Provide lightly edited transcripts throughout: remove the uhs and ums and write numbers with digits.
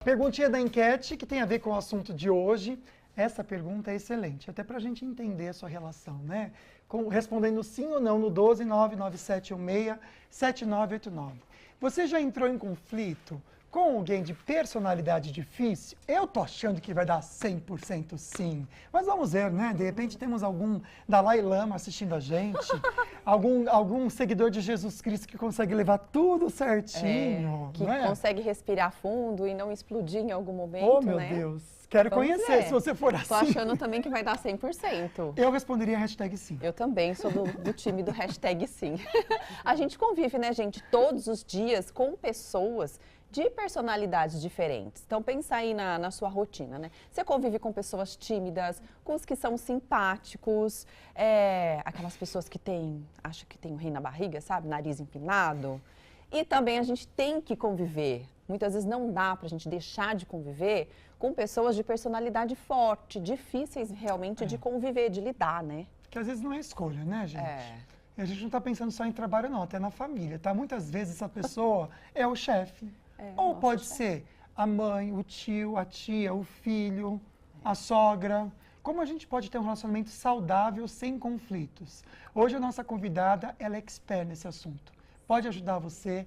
Perguntinha da enquete que tem a ver com o assunto de hoje. Essa pergunta é excelente, até para a gente entender a sua relação, né? Respondendo sim ou não no 12997167989. Você já entrou em conflito com alguém de personalidade difícil? Eu tô achando que vai dar 100% sim. Mas vamos ver, né? De repente temos algum Dalai Lama assistindo a gente, algum seguidor de Jesus Cristo que consegue levar tudo certinho, que né? consegue respirar fundo e não explodir em algum momento, Oh, meu né? Deus. Quero Vamos conhecer, ver. se você for assim. Tô achando também que vai dar 100%. Eu responderia hashtag sim. Eu também sou do time do hashtag sim. A gente convive, né, gente, todos os dias com pessoas de personalidades diferentes. Então, pensa aí na sua rotina, né? Você convive com pessoas tímidas, com os que são simpáticos, aquelas pessoas que acham que tem um rei na barriga, sabe? Nariz empinado. E também a gente tem que conviver. Muitas vezes não dá pra gente deixar de conviver com pessoas de personalidade forte, difíceis realmente de conviver, de lidar, né? Que às vezes não é escolha, né, gente? É. E a gente não está pensando só em trabalho, não, até na família, tá? Muitas vezes essa pessoa é o chefe. Ou pode ser a mãe, o tio, a tia, o filho, a sogra. Como a gente pode ter um relacionamento saudável sem conflitos? Hoje a nossa convidada, ela é expert nesse assunto. Pode ajudar você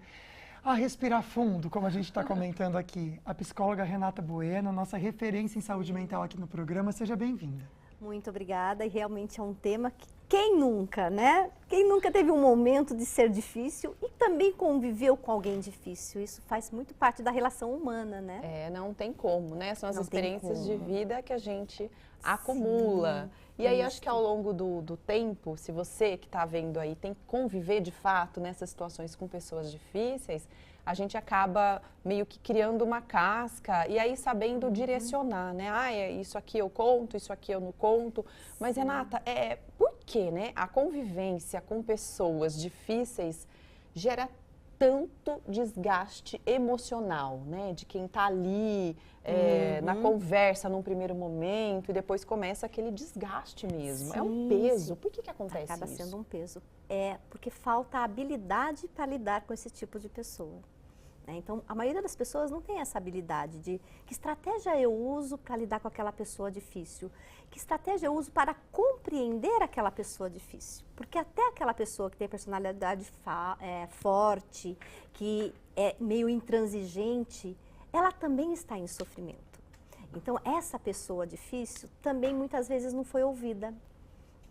a respirar fundo, como a gente está comentando aqui. A psicóloga Renata Bueno, nossa referência em saúde mental aqui no programa. Seja bem-vinda. Muito obrigada, e realmente é um tema que quem nunca, né? Quem nunca teve um momento de ser difícil e também conviveu com alguém difícil? Isso faz muito parte da relação humana, né? Não tem como, né? São as Não tem experiências de como. vida que a gente acumula. E aí, acho que ao longo do tempo, se você que está vendo aí tem que conviver de fato nessas situações com pessoas difíceis, a gente acaba meio que criando uma casca e aí sabendo direcionar, né? Isso aqui eu conto, isso aqui eu não conto. Mas, Renata, por que, né, a convivência com pessoas difíceis gera tanto desgaste emocional, né? De quem está ali na conversa num primeiro momento e depois começa aquele desgaste mesmo. Sim, é um peso. Por que acontece Acaba isso? sendo um peso. É porque falta a habilidade para lidar com esse tipo de pessoa. Então, a maioria das pessoas não tem essa habilidade de que estratégia eu uso para lidar com aquela pessoa difícil, que estratégia eu uso para compreender aquela pessoa difícil. Porque até aquela pessoa que tem personalidade forte, que é meio intransigente, ela também está em sofrimento. Então, essa pessoa difícil também muitas vezes não foi ouvida.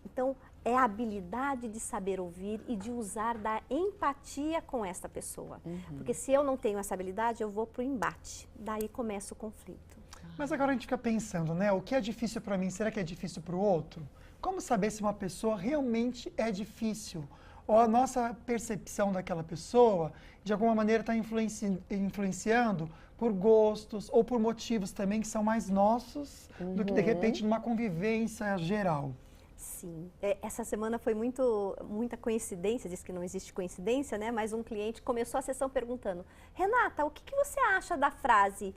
Então, é a habilidade de saber ouvir e de usar da empatia com esta pessoa. Porque se eu não tenho essa habilidade, eu vou para o embate. Daí começa o conflito. Mas agora a gente fica pensando, né? O que é difícil para mim, será que é difícil para o outro? Como saber se uma pessoa realmente é difícil? Ou a nossa percepção daquela pessoa, de alguma maneira, está influenciando por gostos ou por motivos também que são mais nossos do que, de repente, numa convivência geral? Sim, essa semana foi muita coincidência, diz que não existe coincidência, né? Mas um cliente começou a sessão perguntando: Renata, o que você acha da frase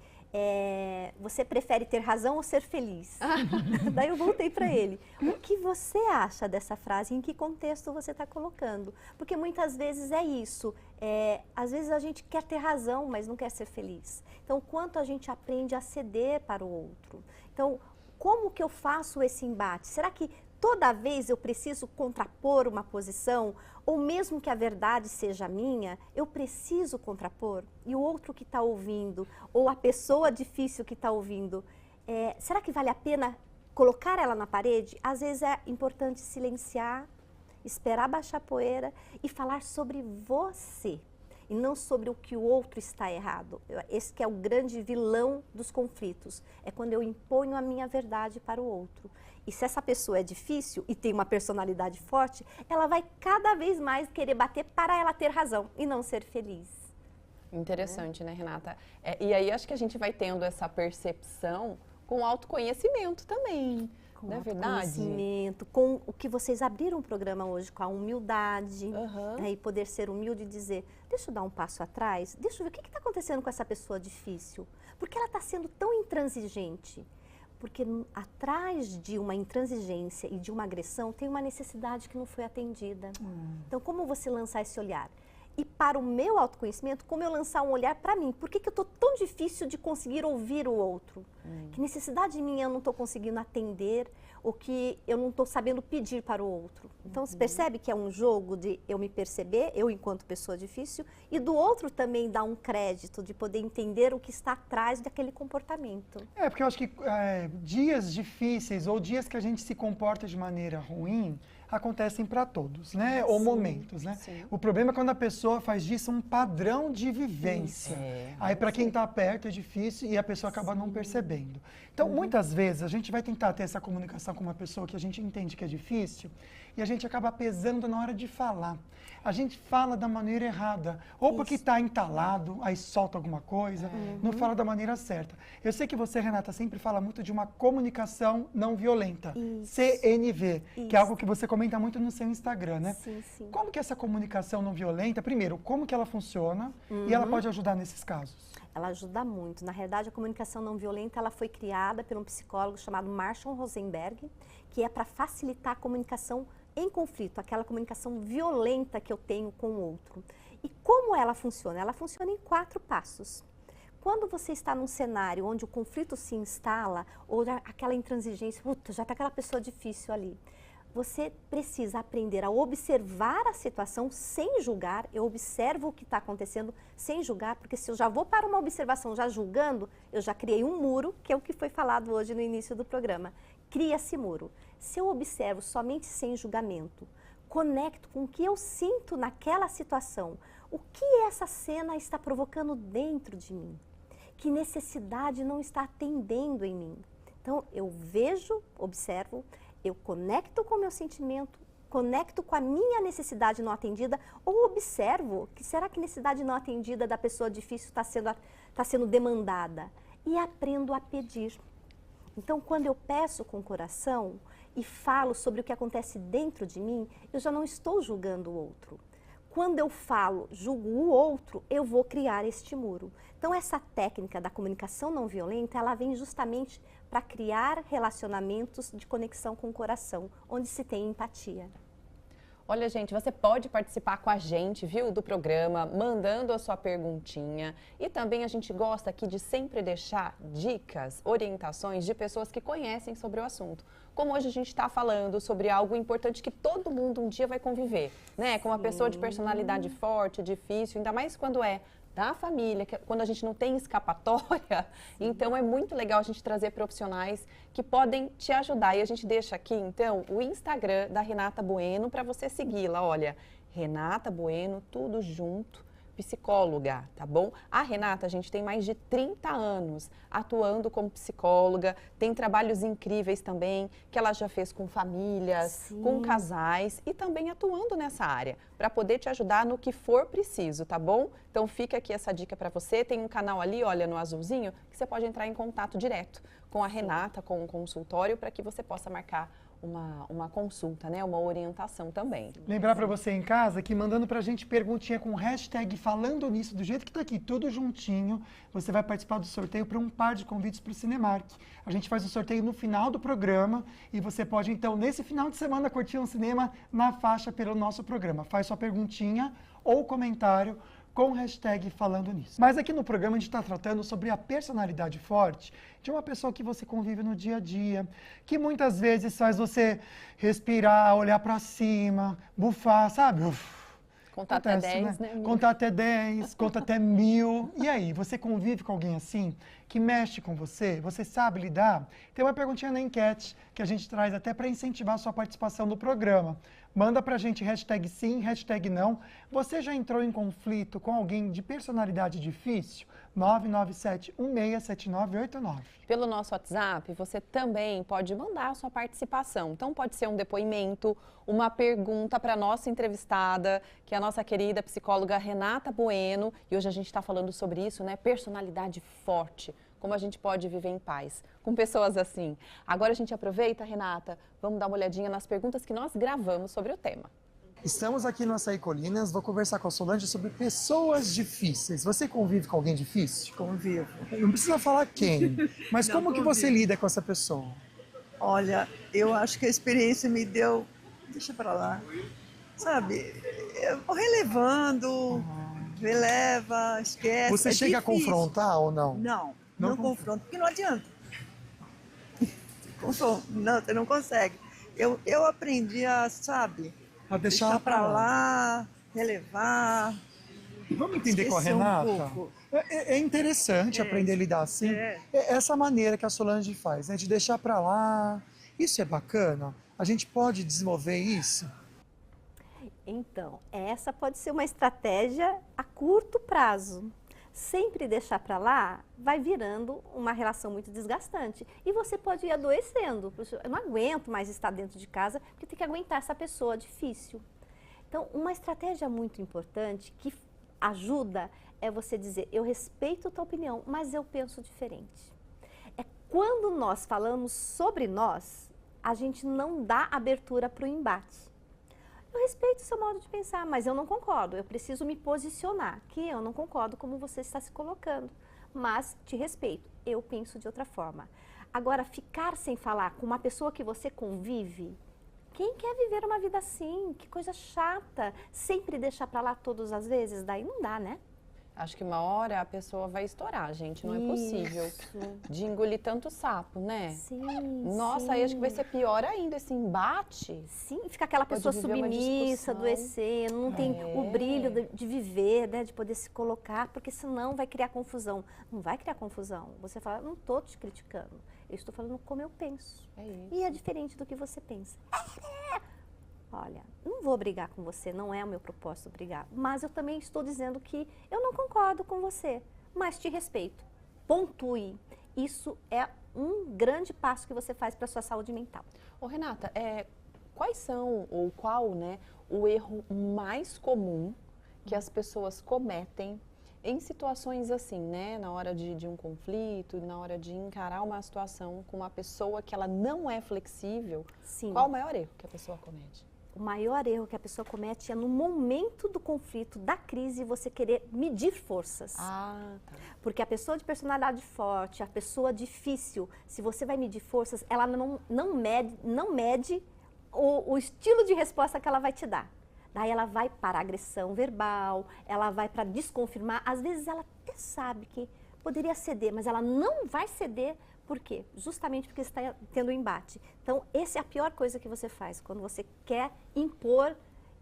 você prefere ter razão ou ser feliz? Daí eu voltei para ele: o que você acha dessa frase? Em que contexto você está colocando? Porque muitas vezes é isso, às vezes a gente quer ter razão, mas não quer ser feliz. Então, quanto a gente aprende a ceder para o outro? Então, como que eu faço esse embate? Será que toda vez eu preciso contrapor uma posição, ou mesmo que a verdade seja minha, eu preciso contrapor? E o outro que está ouvindo, ou a pessoa difícil que está ouvindo, será que vale a pena colocar ela na parede? Às vezes é importante silenciar, esperar baixar a poeira e falar sobre você. E não sobre o que o outro está errado. Esse que é o grande vilão dos conflitos. É quando eu imponho a minha verdade para o outro. E se essa pessoa é difícil e tem uma personalidade forte, ela vai cada vez mais querer bater para ela ter razão e não ser feliz. Interessante, né, Renata? E aí acho que a gente vai tendo essa percepção com autoconhecimento também. Com não é verdade? Conhecimento, com o que vocês abriram o programa hoje, com a humildade, né, e poder ser humilde e dizer, deixa eu dar um passo atrás, deixa eu ver o que está acontecendo com essa pessoa difícil. Por que ela está sendo tão intransigente? Porque atrás de uma intransigência e de uma agressão tem uma necessidade que não foi atendida. Então, como você lançar esse olhar? e para o meu autoconhecimento, como eu lançar um olhar para mim. Por que eu estou tão difícil de conseguir ouvir o outro? Que necessidade minha eu não estou conseguindo atender, ou que eu não estou sabendo pedir para o outro? Então, você percebe que é um jogo de eu me perceber, eu enquanto pessoa difícil, e do outro também dar um crédito, de poder entender o que está atrás daquele comportamento. Porque eu acho que dias difíceis ou dias que a gente se comporta de maneira ruim, acontecem para todos, né? Ou momentos, né? Sim. O problema é quando a pessoa faz disso um padrão de vivência. Aí para quem está perto é difícil e a pessoa acaba não percebendo. Então, muitas vezes a gente vai tentar ter essa comunicação com uma pessoa que a gente entende que é difícil e a gente acaba pesando na hora de falar. A gente fala da maneira errada, ou porque está entalado, aí solta alguma coisa, não fala da maneira certa. Eu sei que você, Renata, sempre fala muito de uma comunicação não violenta, CNV, que é algo que você comenta muito no seu Instagram, né? Sim, sim. Como que essa comunicação não violenta, primeiro, como que ela funciona e ela pode ajudar nesses casos? Ela ajuda muito. Na realidade, a comunicação não violenta, ela foi criada por um psicólogo chamado Marshall Rosenberg, que é para facilitar a comunicação em conflito, aquela comunicação violenta que eu tenho com o outro. E como ela funciona? Ela funciona em 4 passos. Quando você está num cenário onde o conflito se instala, ou aquela intransigência, já está aquela pessoa difícil ali, você precisa aprender a observar a situação sem julgar. Eu observo o que está acontecendo sem julgar, porque se eu já vou para uma observação já julgando, eu já criei um muro, que é o que foi falado hoje no início do programa. Cria-se muro. Se eu observo somente sem julgamento, conecto com o que eu sinto naquela situação, o que essa cena está provocando dentro de mim, que necessidade não está atendendo em mim. Então, eu vejo, observo, eu conecto com o meu sentimento, conecto com a minha necessidade não atendida, ou observo que será que a necessidade não atendida da pessoa difícil está sendo demandada, e aprendo a pedir. Então, quando eu peço com o coração e falo sobre o que acontece dentro de mim, eu já não estou julgando o outro. Quando eu falo, julgo o outro, eu vou criar este muro. Então, essa técnica da comunicação não violenta, ela vem justamente para criar relacionamentos de conexão com o coração, onde se tem empatia. Olha, gente, você pode participar com a gente, viu, do programa, mandando a sua perguntinha. E também a gente gosta aqui de sempre deixar dicas, orientações de pessoas que conhecem sobre o assunto. Como hoje a gente está falando sobre algo importante que todo mundo um dia vai conviver, né? Com uma pessoa de personalidade forte, difícil, ainda mais quando é da família, quando a gente não tem escapatória. Então é muito legal a gente trazer profissionais que podem te ajudar. E a gente deixa aqui, então, o Instagram da Renata Bueno para você segui-la. Olha, Renata Bueno, tudo junto, psicóloga, tá bom? A Renata, a gente tem mais de 30 anos atuando como psicóloga, tem trabalhos incríveis também, que ela já fez com famílias, com casais e também atuando nessa área, para poder te ajudar no que for preciso, tá bom? Então fica aqui essa dica para você, tem um canal ali, olha, no azulzinho, que você pode entrar em contato direto com a Renata, com o consultório, para que você possa marcar uma consulta, né? Uma orientação também. Lembrar para você em casa que mandando pra gente perguntinha com hashtag falando nisso, do jeito que tá aqui, tudo juntinho, você vai participar do sorteio para um par de convites para o Cinemark. A gente faz o sorteio no final do programa e você pode, então, nesse final de semana, curtir um cinema na faixa pelo nosso programa. Faz sua perguntinha ou comentário com hashtag falando nisso. Mas aqui no programa a gente está tratando sobre a personalidade forte de uma pessoa que você convive no dia a dia, que muitas vezes faz você respirar, olhar para cima, bufar, sabe? Contar até 10, né? Contar até 10, contar até 1000. E aí, você convive com alguém assim, que mexe com você? Você sabe lidar? Tem uma perguntinha na enquete que a gente traz até para incentivar a sua participação no programa. Manda pra gente hashtag sim, hashtag não. Você já entrou em conflito com alguém de personalidade difícil? 997-167989. Pelo nosso WhatsApp, você também pode mandar a sua participação. Então, pode ser um depoimento, uma pergunta para a nossa entrevistada, que é a nossa querida psicóloga Renata Bueno. E hoje a gente está falando sobre isso, né? Personalidade forte. Como a gente pode viver em paz com pessoas assim. Agora a gente aproveita, Renata, vamos dar uma olhadinha nas perguntas que nós gravamos sobre o tema. Estamos aqui no Açaí Colinas, vou conversar com a Solange sobre pessoas difíceis. Você convive com alguém difícil? Convivo. Não precisa falar quem, mas como que você lida com essa pessoa? Olha, eu acho que a experiência me deu... Deixa pra lá. sabe? Eu vou relevando, releva, esquece. Você chega difícil. a confrontar ou não? Não confronto, porque não adianta. Não, você não consegue. Eu aprendi a, sabe, A deixar pra lá, relevar. Vamos entender com a Esquecer um Renata? pouco. É interessante aprender a lidar assim. Essa maneira que a Solange faz, né? De deixar pra lá. Isso é bacana? A gente pode desenvolver isso? Então, essa pode ser uma estratégia a curto prazo. Sempre deixar para lá vai virando uma relação muito desgastante. E você pode ir adoecendo. Eu não aguento mais estar dentro de casa, porque tem que aguentar essa pessoa difícil. Então, uma estratégia muito importante que ajuda é você dizer, eu respeito a tua opinião, mas eu penso diferente. É quando nós falamos sobre nós, a gente não dá abertura para o embate. Eu respeito o seu modo de pensar, mas eu não concordo. Eu preciso me posicionar, que eu não concordo como você está se colocando. Mas te respeito, eu penso de outra forma. Agora, ficar sem falar com uma pessoa que você convive, quem quer viver uma vida assim? Que coisa chata. Sempre deixar pra lá todas as vezes, daí não dá, né? Acho que uma hora a pessoa vai estourar, gente. Não é possível de engolir tanto sapo, né? Sim, Nossa, aí acho que vai ser pior ainda esse embate. Sim, fica aquela pessoa Pode viver uma submissa, discussão. adoecendo, não tem o brilho de viver, né, de poder se colocar, porque senão vai criar confusão. Não vai criar confusão. Você fala, não estou te criticando, eu estou falando como eu penso. É isso. E é diferente do que você pensa. Olha, não vou brigar com você, não é o meu propósito brigar, mas eu também estou dizendo que eu não concordo com você, mas te respeito. Pontue. Isso é um grande passo que você faz para a sua saúde mental. Ô, Renata, quais são, ou qual, né, o erro mais comum que as pessoas cometem em situações assim, né, na hora de um conflito, na hora de encarar uma situação com uma pessoa que ela não é flexível? Sim. Qual o maior erro que a pessoa comete? O maior erro que a pessoa comete é no momento do conflito, da crise, você querer medir forças. Ah, tá. Porque a pessoa de personalidade forte, a pessoa difícil, se você vai medir forças, ela não mede o estilo de resposta que ela vai te dar. Daí ela vai para a agressão verbal, ela vai para desconfirmar. Às vezes ela até sabe que poderia ceder, mas ela não vai ceder. Por quê? Justamente porque você está tendo um embate. Então, essa é a pior coisa que você faz, quando você quer impor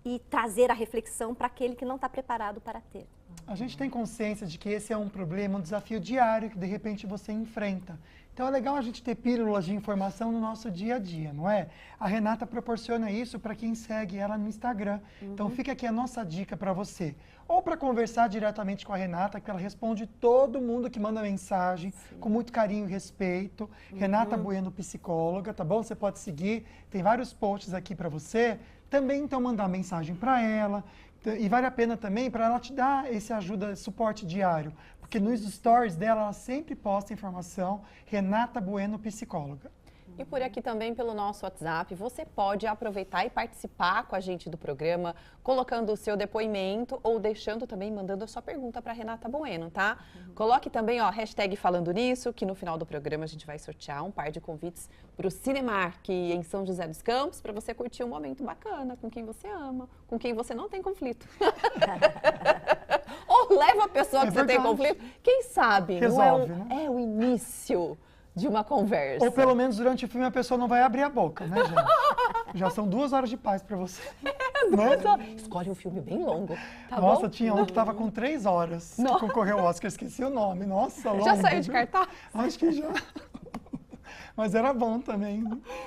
e trazer a reflexão para aquele que não está preparado para ter. A gente tem consciência de que esse é um problema, um desafio diário que de repente você enfrenta. Então é legal a gente ter pílulas de informação no nosso dia a dia, não é? A Renata proporciona isso para quem segue ela no Instagram. Então fica aqui a nossa dica para você. Ou para conversar diretamente com a Renata, que ela responde todo mundo que manda mensagem, com muito carinho e respeito. Renata Bueno, psicóloga, tá bom? Você pode seguir, tem vários posts aqui para você. Também então mandar mensagem para ela. E vale a pena também para ela te dar esse ajuda, suporte diário. Porque nos stories dela, ela sempre posta informação. Renata Bueno, psicóloga. E por aqui também pelo nosso WhatsApp, você pode aproveitar e participar com a gente do programa, colocando o seu depoimento ou deixando também, mandando a sua pergunta para Renata Bueno, tá? Coloque também, ó, hashtag falando nisso, que no final do programa a gente vai sortear um par de convites para o Cinemark em São José dos Campos, para você curtir um momento bacana com quem você ama, com quem você não tem conflito. Ou leva a pessoa que você tem conflito, quem sabe, Resolve, não né? é o início de uma conversa. Ou pelo menos durante o filme a pessoa não vai abrir a boca, né, gente? Já são 2 horas de paz para você. Né? Escolhe um filme bem longo, tá Nossa, bom? tinha um que tava com 3 horas que concorreu ao Oscar, esqueci o nome. Nossa, longo. Já saiu de viu? cartaz? Acho que já. Mas era bom também.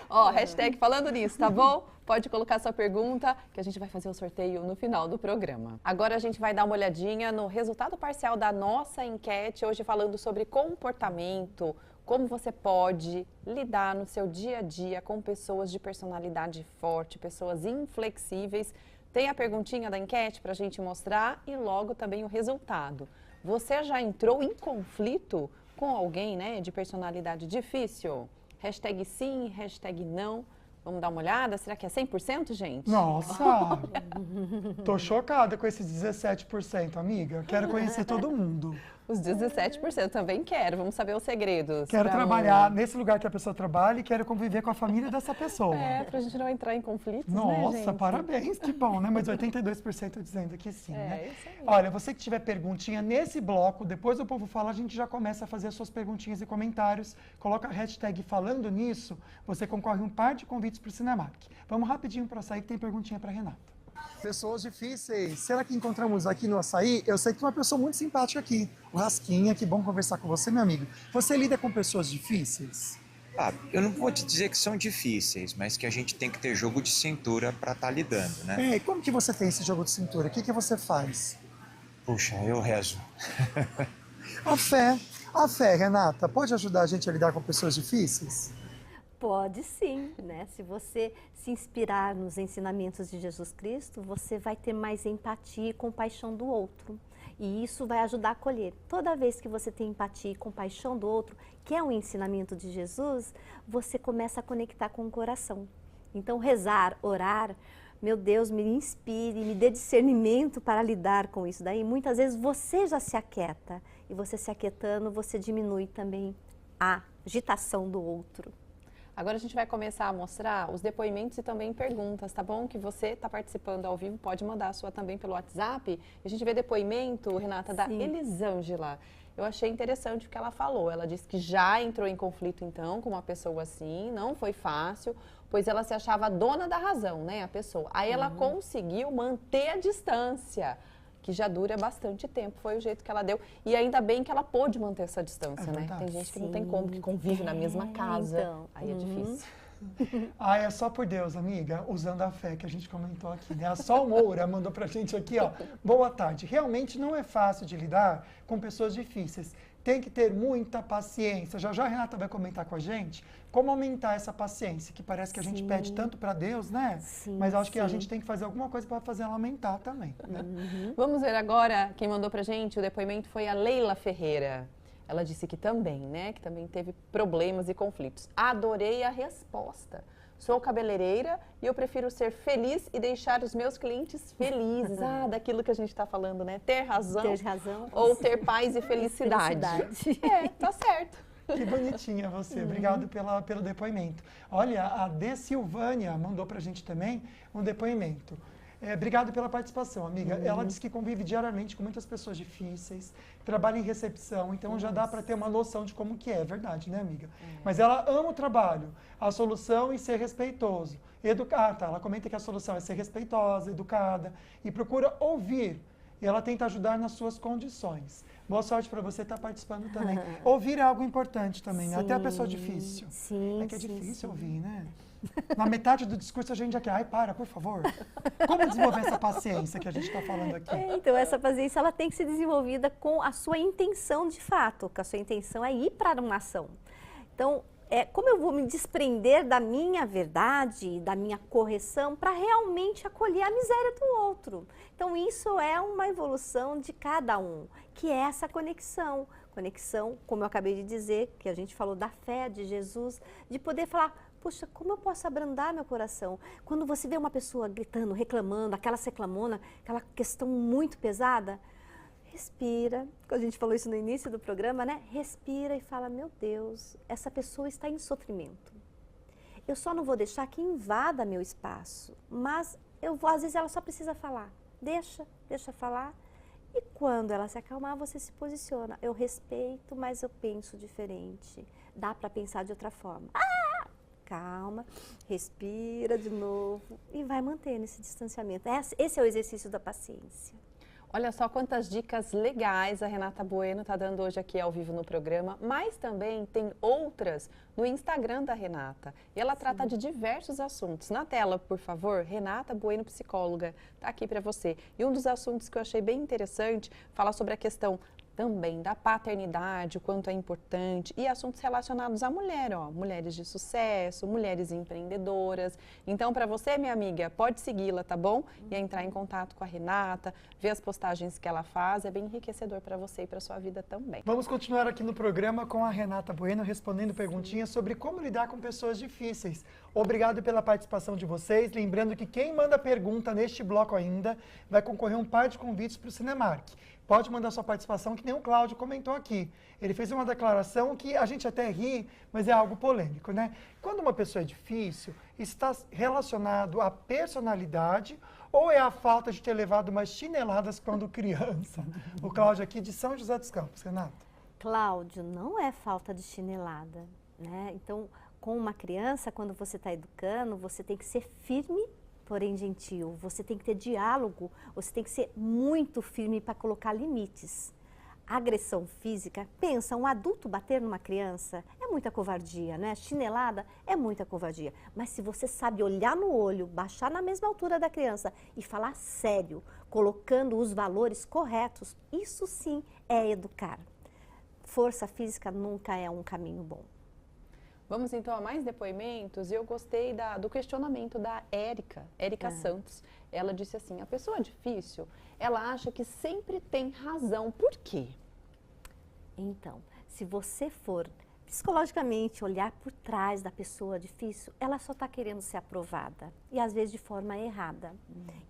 Ó, hashtag falando nisso, tá bom? Pode colocar sua pergunta, que a gente vai fazer o sorteio no final do programa. Agora a gente vai dar uma olhadinha no resultado parcial da nossa enquete, hoje falando sobre comportamento, como você pode lidar no seu dia a dia com pessoas de personalidade forte, pessoas inflexíveis. Tem a perguntinha da enquete para a gente mostrar e logo também o resultado. Você já entrou em conflito com alguém, né, de personalidade difícil? Hashtag sim, hashtag não. Vamos dar uma olhada? Será que é 100%, gente? Nossa! Tô chocada com esses 17%, amiga. Quero conhecer todo mundo. Os 17% também quero. Vamos saber os segredos. Quero trabalhar nesse lugar que a pessoa trabalha e quero conviver com a família dessa pessoa. Pra gente não entrar em conflitos, Nossa, né, gente? parabéns, que bom, né? Mas 82% dizendo que sim, né? Isso aí. Olha, você que tiver perguntinha nesse bloco, depois do povo fala, a gente já começa a fazer as suas perguntinhas e comentários. Coloca a hashtag falando nisso, você concorre um par de convites para o Cinemark. Vamos rapidinho para o Açaí que tem perguntinha para Renata. Pessoas difíceis. Será que encontramos aqui no Açaí? Eu sei que tem uma pessoa muito simpática aqui. O Rasquinha, que bom conversar com você, meu amigo. Você lida com pessoas difíceis? Eu não vou te dizer que são difíceis, mas que a gente tem que ter jogo de cintura para estar lidando, né? E como que você tem esse jogo de cintura? O que você faz? Puxa, eu rezo. A fé, Renata, pode ajudar a gente a lidar com pessoas difíceis? Pode sim, né? Se você se inspirar nos ensinamentos de Jesus Cristo, você vai ter mais empatia e compaixão do outro. E isso vai ajudar a acolher. Toda vez que você tem empatia e compaixão do outro, que é um ensinamento de Jesus, você começa a conectar com o coração. Então, rezar, orar, meu Deus, me inspire, me dê discernimento para lidar com isso daí. Muitas vezes você já se aquieta. E você se aquietando, você diminui também a agitação do outro. Agora a gente vai começar a mostrar os depoimentos e também perguntas, tá bom? Que você está participando ao vivo, pode mandar a sua também pelo WhatsApp. E a gente vê depoimento, Renata, da Elisângela. Eu achei interessante o que ela falou. Ela disse que já entrou em conflito, então, com uma pessoa assim, não foi fácil, pois ela se achava dona da razão, né, a pessoa. Aí ela conseguiu manter a distância, que já dura bastante tempo, foi o jeito que ela deu. E ainda bem que ela pôde manter essa distância, né? Tem gente que não tem como, que convive na mesma casa. Então, aí é difícil. É só por Deus, amiga, usando a fé que a gente comentou aqui, né? A Sol Moura mandou pra gente aqui, ó. Boa tarde. Realmente não é fácil de lidar com pessoas difíceis. Tem que ter muita paciência. Já já a Renata vai comentar com a gente como aumentar essa paciência, que parece que a gente pede tanto para Deus, né? Sim, mas acho que a gente tem que fazer alguma coisa para fazer ela aumentar também, né? Vamos ver agora, quem mandou pra gente o depoimento foi a Leila Ferreira. Ela disse que também, né, que também teve problemas e conflitos. Adorei a resposta. Sou cabeleireira e eu prefiro ser feliz e deixar os meus clientes felizes. Daquilo que a gente está falando, né? Ter razão. Ter razão. Ou ter paz e felicidade. Tá certo. Que bonitinha você. Obrigado pelo depoimento. Olha, a De Silvânia mandou pra gente também um depoimento. Obrigado pela participação, amiga. Ela disse que convive diariamente com muitas pessoas difíceis, trabalha em recepção, então já dá para ter uma noção de como que é verdade, né, amiga? Mas ela ama o trabalho, a solução é ser respeitoso, educar, ela comenta que a solução é ser respeitosa, educada e procura ouvir. E ela tenta ajudar nas suas condições. Boa sorte para você estar participando também. Ouvir é algo importante também, né? Até a pessoa difícil. Sim, é difícil ouvir, né? Na metade do discurso a gente já quer, para, por favor. Como desenvolver essa paciência que a gente está falando aqui? Então, essa paciência ela tem que ser desenvolvida com a sua intenção de fato, que a sua intenção é ir para uma ação. Então, como eu vou me desprender da minha verdade, da minha correção, para realmente acolher a miséria do outro. Então, isso é uma evolução de cada um, que é essa conexão. Conexão, como eu acabei de dizer, que a gente falou da fé de Jesus, de poder falar, puxa, como eu posso abrandar meu coração? Quando você vê uma pessoa gritando, reclamando, aquela reclamona, aquela questão muito pesada, respira. A gente falou isso no início do programa, né? Respira e fala, meu Deus, essa pessoa está em sofrimento. Eu só não vou deixar que invada meu espaço, mas às vezes ela só precisa falar. Deixa falar. E quando ela se acalmar, você se posiciona. Eu respeito, mas eu penso diferente. Dá para pensar de outra forma. Calma, respira de novo e vai mantendo esse distanciamento. Esse é o exercício da paciência. Olha só quantas dicas legais a Renata Bueno está dando hoje aqui ao vivo no programa, mas também tem outras no Instagram da Renata. E ela trata de diversos assuntos. Na tela, por favor, Renata Bueno, psicóloga, está aqui para você. E um dos assuntos que eu achei bem interessante fala sobre a questão também da paternidade, o quanto é importante, e assuntos relacionados à mulher, mulheres de sucesso, mulheres empreendedoras. Então, para você, minha amiga, pode segui-la, tá bom? E entrar em contato com a Renata, ver as postagens que ela faz, é bem enriquecedor para você e para sua vida também. Vamos continuar aqui no programa com a Renata Bueno, respondendo perguntinhas sobre como lidar com pessoas difíceis. Obrigado pela participação de vocês. Lembrando que quem manda pergunta neste bloco ainda vai concorrer um par de convites para o Cinemark. pode mandar sua participação, que nem o Cláudio comentou aqui. Ele fez uma declaração que a gente até ri, mas é algo polêmico, né? Quando uma pessoa é difícil, está relacionado à personalidade ou é a falta de ter levado umas chineladas quando criança? O Cláudio aqui de São José dos Campos, Renata. Cláudio, não é falta de chinelada, né? Então, com uma criança, quando você está educando, você tem que ser firme, porém gentil. Você tem que ter diálogo, você tem que ser muito firme para colocar limites. Agressão física, pensa, um adulto bater numa criança é muita covardia, né? Chinelada é muita covardia. Mas se você sabe olhar no olho, baixar na mesma altura da criança e falar sério, colocando os valores corretos, isso sim é educar. Força física nunca é um caminho bom. Vamos então a mais depoimentos. Eu gostei do questionamento da Érica Santos. Ela disse assim, a pessoa difícil, ela acha que sempre tem razão. Por quê? Então, se você for psicologicamente olhar por trás da pessoa difícil, ela só está querendo ser aprovada e às vezes de forma errada.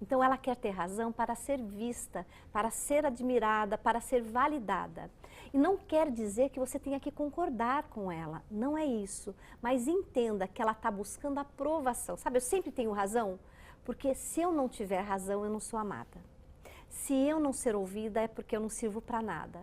Então ela quer ter razão para ser vista, para ser admirada, para ser validada. E não quer dizer que você tenha que concordar com ela, não é isso. Mas entenda que ela está buscando aprovação. Sabe, eu sempre tenho razão, porque se eu não tiver razão, eu não sou amada. Se eu não ser ouvida, é porque eu não sirvo para nada.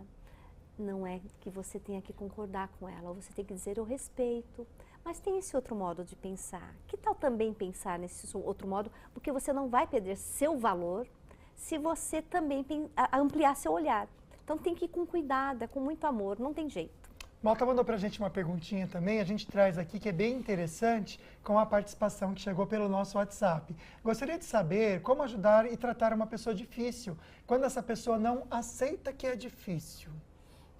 Não é que você tenha que concordar com ela, você tem que dizer eu respeito, mas tem esse outro modo de pensar. Que tal também pensar nesse outro modo? Porque você não vai perder seu valor se você também ampliar seu olhar. Então tem que ir com cuidado, com muito amor, não tem jeito. Malta mandou pra gente uma perguntinha também, a gente traz aqui que é bem interessante com a participação que chegou pelo nosso WhatsApp. Gostaria de saber como ajudar e tratar uma pessoa difícil, quando essa pessoa não aceita que é difícil.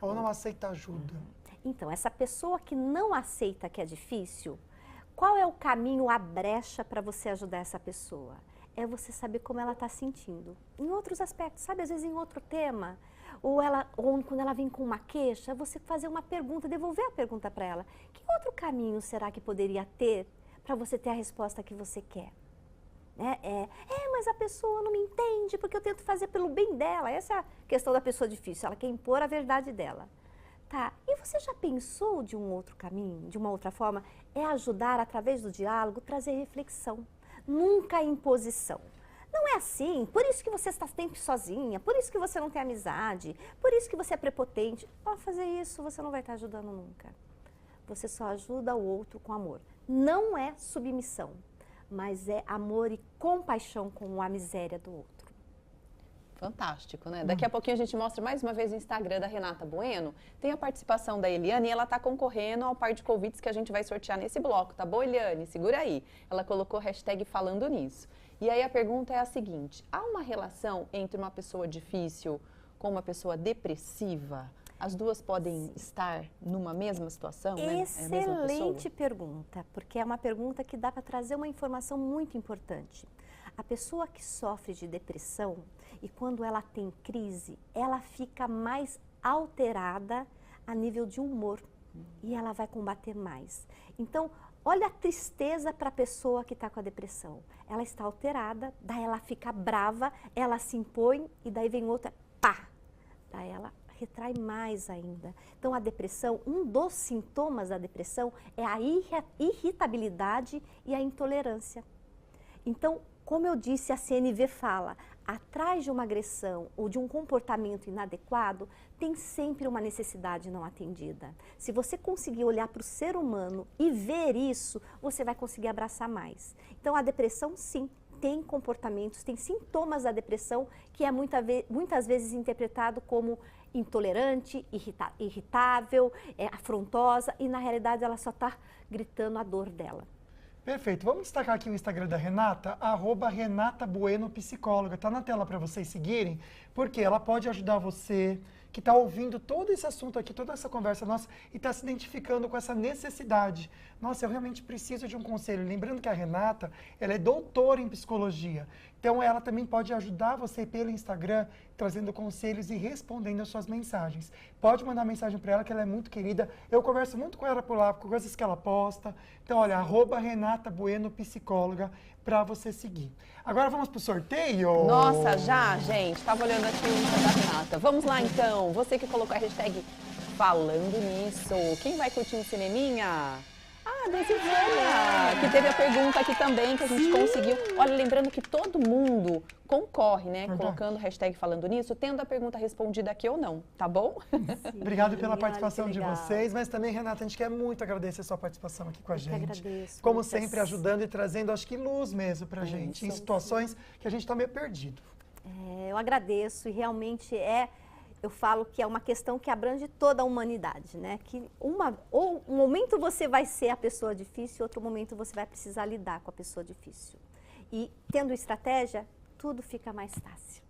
Ou não aceita ajuda. Então, essa pessoa que não aceita que é difícil, qual é o caminho, a brecha para você ajudar essa pessoa? É você saber como ela está sentindo. Em outros aspectos, sabe? Às vezes em outro tema. Ou quando ela vem com uma queixa, você fazer uma pergunta, devolver a pergunta para ela. Que outro caminho será que poderia ter para você ter a resposta que você quer? Mas a pessoa não me entende porque eu tento fazer pelo bem dela. Essa é a questão da pessoa difícil, ela quer impor a verdade dela. Tá, e você já pensou de um outro caminho, de uma outra forma? É ajudar através do diálogo, trazer reflexão, nunca imposição. Não é assim, por isso que você está sempre sozinha, por isso que você não tem amizade, por isso que você é prepotente. Ao fazer isso, você não vai estar ajudando nunca. Você só ajuda o outro com amor. Não é submissão, mas é amor e compaixão com a miséria do outro. Fantástico, né? Daqui a pouquinho a gente mostra mais uma vez o Instagram da Renata Bueno. Tem a participação da Eliane e ela está concorrendo ao par de convites que a gente vai sortear nesse bloco, tá bom, Eliane? Segura aí. Ela colocou hashtag falando nisso. E aí a pergunta é a seguinte, há uma relação entre uma pessoa difícil com uma pessoa depressiva? As duas podem estar numa mesma situação, né? Excelente pergunta, porque é uma pergunta que dá para trazer uma informação muito importante. A pessoa que sofre de depressão e quando ela tem crise, ela fica mais alterada a nível de humor e ela vai combater mais. Então, olha a tristeza para a pessoa que está com a depressão. Ela está alterada, daí ela fica brava, ela se impõe e daí vem outra, pá! Daí ela retrai mais ainda. Então, a depressão, um dos sintomas da depressão é a irritabilidade e a intolerância. Então, como eu disse, a CNV fala, atrás de uma agressão ou de um comportamento inadequado, tem sempre uma necessidade não atendida. Se você conseguir olhar para o ser humano e ver isso, você vai conseguir abraçar mais. Então, a depressão, sim, tem comportamentos, tem sintomas da depressão que é muitas vezes interpretado como intolerante, irritável, afrontosa e, na realidade, ela só está gritando a dor dela. Perfeito. Vamos destacar aqui o Instagram da Renata, @RenataBuenoPsicóloga. Está na tela para vocês seguirem, porque ela pode ajudar você que está ouvindo todo esse assunto aqui, toda essa conversa nossa e está se identificando com essa necessidade. Nossa, eu realmente preciso de um conselho. Lembrando que a Renata, ela é doutora em psicologia. Então, ela também pode ajudar você pelo Instagram, trazendo conselhos e respondendo as suas mensagens. Pode mandar mensagem para ela, que ela é muito querida. Eu converso muito com ela por lá, com coisas que ela posta. Então, olha, @RenataBuenoPsicóloga para você seguir. Agora vamos para o sorteio? Nossa, já, gente. Estava olhando da tieta da Renata. Vamos lá, então. Você que colocou a hashtag falando nisso. Quem vai curtir um cineminha? Ah, da Silvana, que teve a pergunta aqui também, que a gente conseguiu. Olha, lembrando que todo mundo concorre, né? Colocando hashtag falando nisso, tendo a pergunta respondida aqui ou não, tá bom? Obrigado pela participação de vocês, mas também, Renata, a gente quer muito agradecer a sua participação aqui com a gente. Agradeço. Como sempre, ajudando e trazendo, acho que luz mesmo pra gente, em situações que a gente tá meio perdido. Eu agradeço e realmente eu falo que é uma questão que abrange toda a humanidade, né? Que ou um momento você vai ser a pessoa difícil, outro momento você vai precisar lidar com a pessoa difícil. E tendo estratégia, tudo fica mais fácil.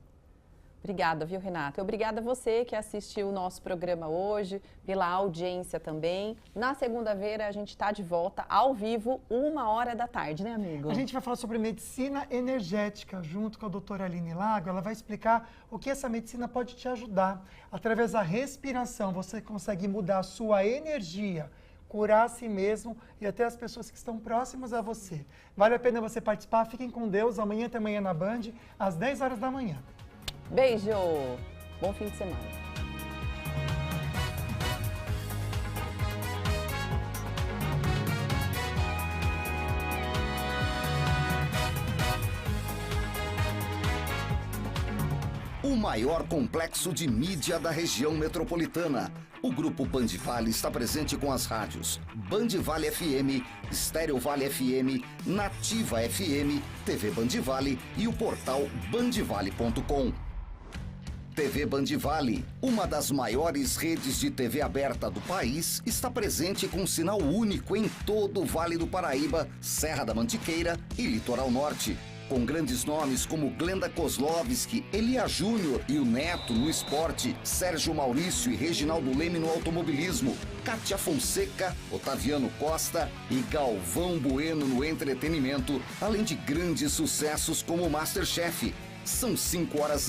Obrigada, viu, Renata? Obrigada a você que assistiu o nosso programa hoje, pela audiência também. Na segunda-feira a gente está de volta ao vivo, 13h, né, amigo? A gente vai falar sobre medicina energética, junto com a doutora Aline Lago. Ela vai explicar o que essa medicina pode te ajudar. Através da respiração, você consegue mudar a sua energia, curar a si mesmo e até as pessoas que estão próximas a você. Vale a pena você participar. Fiquem com Deus. Amanhã tem Manhã na Band, às 10h da manhã. Beijo! Bom fim de semana. O maior complexo de mídia da região metropolitana. O Grupo Band Vale está presente com as rádios Band Vale FM, Estéreo Vale FM, Nativa FM, TV Band Vale e o portal bandvale.com. TV Band Vale, uma das maiores redes de TV aberta do país, está presente com um sinal único em todo o Vale do Paraíba, Serra da Mantiqueira e Litoral Norte. Com grandes nomes como Glenda Kozlovski, Elia Júnior e o Neto no esporte, Sérgio Maurício e Reginaldo Leme no automobilismo, Kátia Fonseca, Otaviano Costa e Galvão Bueno no entretenimento, além de grandes sucessos como o MasterChef. São 5h30.